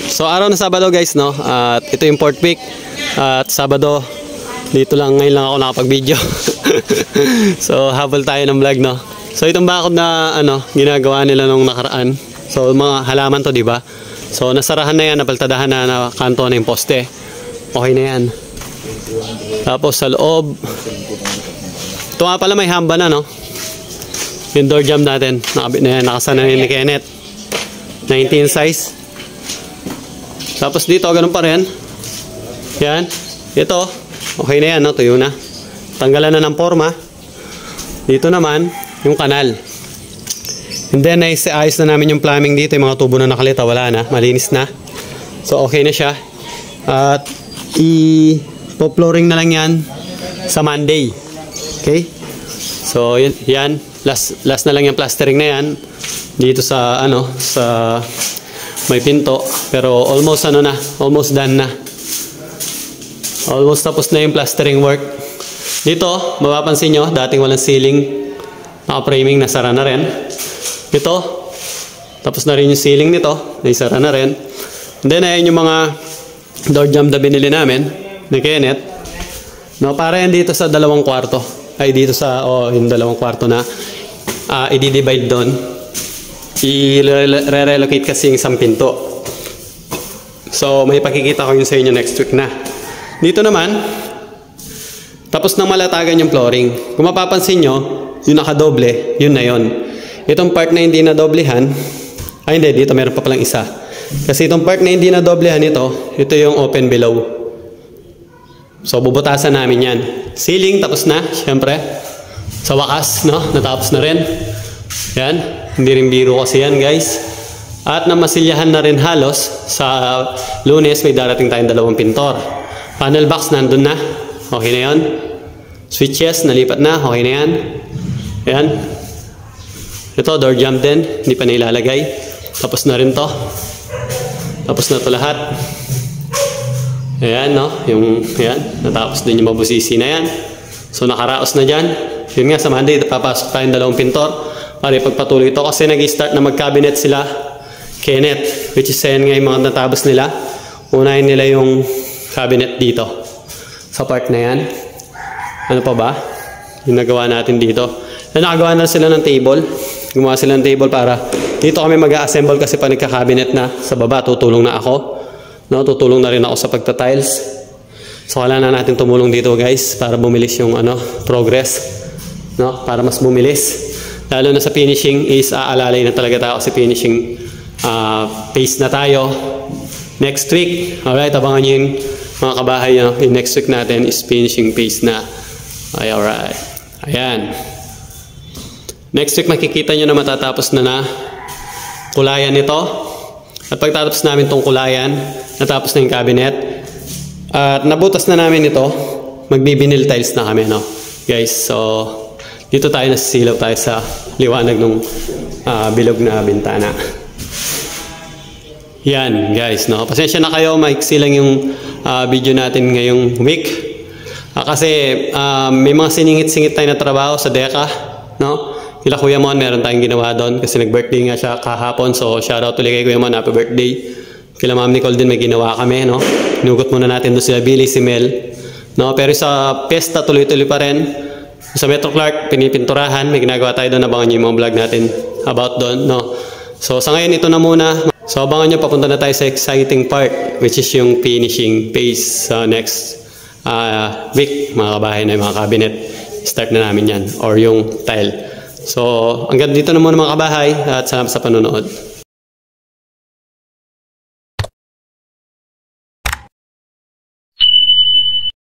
So araw na Sabado guys, no? At ito yung Port Week. At Sabado, dito lang ngayon lang ako nakapag-video. So habol tayo ng vlog, no? So itong bakod na ginagawa nila nung nakaraan. So mga halaman to, di ba? So nasarahan na yan, napaltadahan na, nakanto na yung poste. Okay na yan. Tapos sa loob, ito nga pala may hamba na, no? Yung door jamb natin, nakabit na yan, nakasana na ni Kenneth. 19 size. Tapos dito, ganun pa rin. Yan. Ito, okay na yan, no? Tuyo na. Tanggalan na ng forma. Dito naman, yung kanal. And then, ayos na namin yung plumbing dito. Yung mga tubo na nakalita, wala na. Malinis na. So, okay na siya. At, i-flooring na lang yan sa Monday. Okay? So, yan. Last na lang yung plastering na yan. Dito sa, sa may pinto. Pero almost almost done na. Almost tapos na yung plastering work. Dito, mapapansin nyo, dating walang ceiling. Naka-framing, nasara na rin. Ito, tapos na rin yung ceiling nito. Naisara na rin. And then, ayun yung mga door jamb na binili namin ni Kenneth. No, para yan dito sa 2 kwarto. Ay, dito sa, yung 2 kwarto na i-divide doon. I-relocate kasi yung isang pinto. So, may pakikita ko yun sa inyo next week na. Dito naman, tapos nang malatagan yung flooring. Kung mapapansin nyo, yung nakadoble, yun na yun. Itong part na hindi nadoblehan, hindi, dito meron pa palang isa. Kasi itong part na hindi nadoblehan ito yung open below. So, bubutasan namin yan. Ceiling, tapos na, syempre. Sa wakas, no? Natapos na rin. Yan. Hindi rin biro kasi yan, guys. At namasilyahan na rin halos. Sa Lunes, may darating tayong 2 pintor. Panel box, nandun na. Okay na yan. Switches, nalipat na. Okay na yan. Yan. Ito, door jamb din. Hindi pa nailalagay. Tapos na rin to. Tapos na to lahat. Ayan, no? Ayan. Natapos din yung mabusisi na yan. So, nakaraos na dyan. Yun nga, sa Monday, papasok tayong 2 pintor. Para ipagpatuloy ito. Kasi nag-start na mag-cabinet sila, Kenneth. Which is yan nga yung mga natabos nila. Unahin nila yung cabinet dito. Sa part na yan. Ano pa ba? Yung nagawa natin dito. Nakagawa na sila ng table. Gumawa sila ng table para dito kami mag-assemble kasi pa nagka-cabinet na. Sa baba, tutulong na ako. No, tutulong na rin ako sa pagta-tiles. So, kailangan na natin tumulong dito, guys, para bumilis yung progress. No, para mas bumilis. Lalo na sa finishing is aalalay na talaga tayo kasi finishing phase na tayo next week. Alright, abangan nyo yung mga kabahay, yung next week natin is finishing phase na. Ay, alright. Ayan. Next week makikita nyo na matatapos na kulayan nito. At pagtatapos namin tong kulayan, natapos na yung cabinet. At nabutas na namin ito, magbibinil tiles na kami, no? Guys, so dito tayo nasisilaw tayo sa liwanag ng bilog na bintana. Yan, guys, no? Pasensya na kayo, maiksi lang yung video natin ngayong week. Kasi may mga siningit-singit tayo na trabaho sa DECA, no? Kila Kuya Mon, meron tayong ginawa doon kasi nag-birthday nga siya kahapon. So, shoutout ulit kay Kuya Mon, happy birthday. Kila Ma'am Nicole din may ginawa kami, no? Hinugot muna natin doon sila Billy, si Mel. No? Pero sa Pesta, tuloy-tuloy pa rin. Sa Metro Clark, pinipinturahan. May ginagawa tayo doon. Abangan nyo yung mga vlog natin about doon, no? So, sa ngayon, ito na muna. So, abangan nyo, papunta na tayo sa exciting part, which is yung finishing phase next week, mga kabahay na yung mga cabinet. Start na namin yan. Or yung tile. So, hanggang dito na muna mga kabahay at salamat sa panonood.